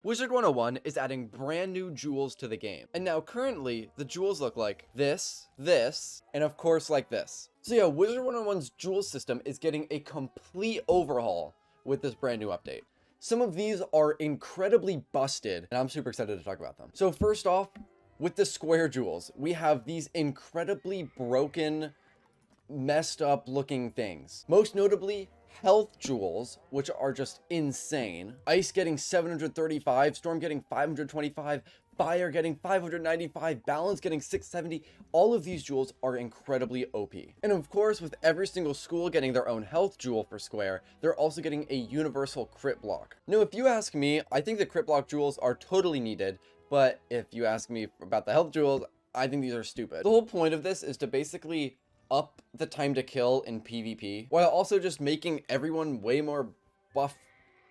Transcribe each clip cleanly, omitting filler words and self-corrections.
Wizard101 is adding brand new jewels to the game. And now currently, the jewels look like this, and of course like this. So yeah, Wizard101's jewel system is getting a complete overhaul with this brand new update. Some of these are incredibly busted, and I'm super excited to talk about them. So first off, with the square jewels, we have these incredibly broken, messed up looking things. Most notably, health jewels, which are just insane. Ice getting 735, Storm getting 525, Fire getting 595, Balance getting 670. All of these jewels are incredibly OP. And of course, with every single school getting their own health jewel for square, they're also getting a universal crit block. Now, if you ask me, I think the crit block jewels are totally needed, but if you ask me about the health jewels, I think these are stupid. The whole point of this is to basically up the time to kill in PvP, while also just making everyone way more buff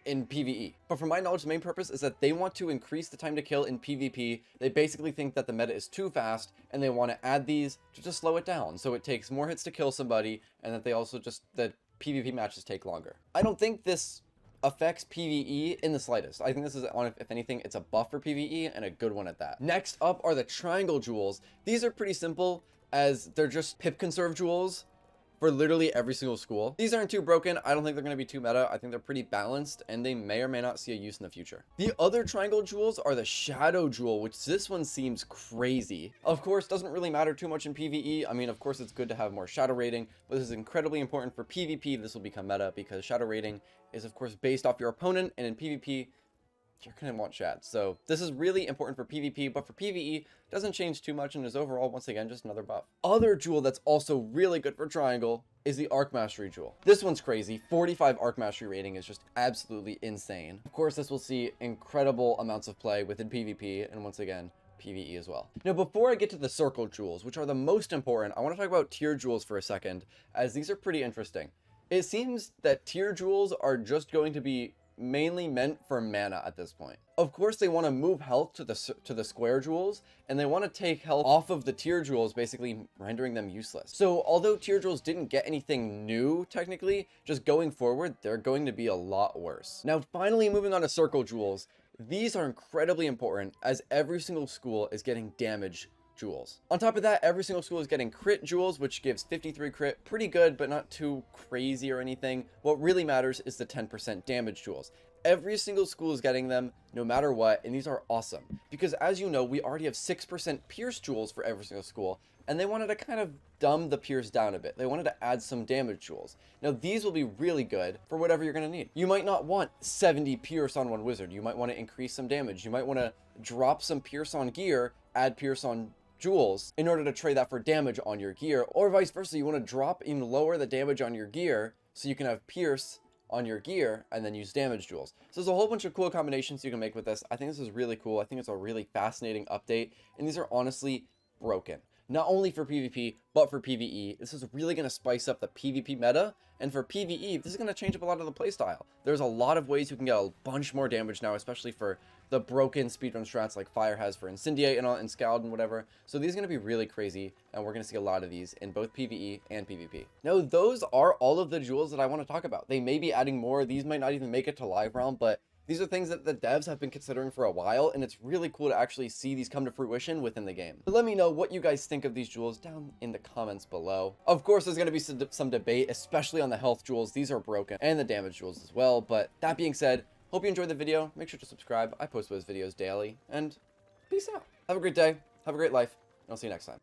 in PvE. But from my knowledge, the main purpose is that they want to increase the time to kill in PvP. They basically think that the meta is too fast, and they want to add these to just slow it down, so it takes more hits to kill somebody, and that they also just, that PvP matches take longer. I don't think this affects PvE in the slightest. I think this is, if anything, it's a buff for PvE, and a good one at that. Next up are the triangle jewels. These are pretty simple, as they're just pip conserve jewels for literally every single school. These aren't too broken. I don't think they're going to be too meta. I think they're pretty balanced, and they may or may not see a use in the future. The other triangle jewels are the shadow jewel, which this one seems crazy. Of course, doesn't really matter too much in PvE. I mean, of course, it's good to have more shadow rating, but this is incredibly important for PvP. This will become meta because shadow rating is, of course, based off your opponent, and in PvP, you're going to want shad. So this is really important for PvP, but for PvE, it doesn't change too much and is overall, once again, just another buff. Other jewel that's also really good for triangle is the Arc Mastery jewel. This one's crazy. 45 Arc Mastery rating is just absolutely insane. Of course, this will see incredible amounts of play within PvP, and once again, PvE as well. Now, before I get to the circle jewels, which are the most important, I want to talk about tier jewels for a second, as these are pretty interesting. It seems that tier jewels are just going to be mainly meant for mana at this point. Of course, they want to move health to the square jewels, and they want to take health off of the tier jewels, basically rendering them useless. So although tier jewels didn't get anything new technically, just going forward, they're going to be a lot worse. Now, finally moving on to circle jewels, these are incredibly important, as every single school is getting damage jewels. On top of that, every single school is getting crit jewels, which gives 53 crit. Pretty good, but not too crazy or anything. What really matters is the 10% damage jewels. Every single school is getting them no matter what, and these are awesome. Because as you know, we already have 6% pierce jewels for every single school, and they wanted to kind of dumb the pierce down a bit. They wanted to add some damage jewels. Now, these will be really good for whatever you're going to need. You might not want 70 pierce on one wizard. You might want to increase some damage. You might want to drop some pierce on gear, add pierce on jewels in order to trade that for damage on your gear, or vice versa. You want to drop and lower the damage on your gear so you can have pierce on your gear and then use damage jewels. So there's a whole bunch of cool combinations you can make with this. I think this is really cool. I think it's a really fascinating update, and these are honestly broken. Not only for PvP, but for PvE. This is really going to spice up the PvP meta, and for PvE, this is going to change up a lot of the playstyle. There's a lot of ways you can get a bunch more damage now, especially for the broken speedrun strats like Fire has for Incendiate and all, and Scald and whatever. So these are going to be really crazy, and we're going to see a lot of these in both PvE and PvP. Now, those are all of the jewels that I want to talk about. They may be adding more. These might not even make it to live realm, but these are things that the devs have been considering for a while, and it's really cool to actually see these come to fruition within the game. But let me know what you guys think of these jewels down in the comments below. Of course, there's going to be some debate, especially on the health jewels. These are broken, and the damage jewels as well. But that being said, hope you enjoyed the video. Make sure to subscribe. I post those videos daily, and peace out. Have a great day. Have a great life, and I'll see you next time.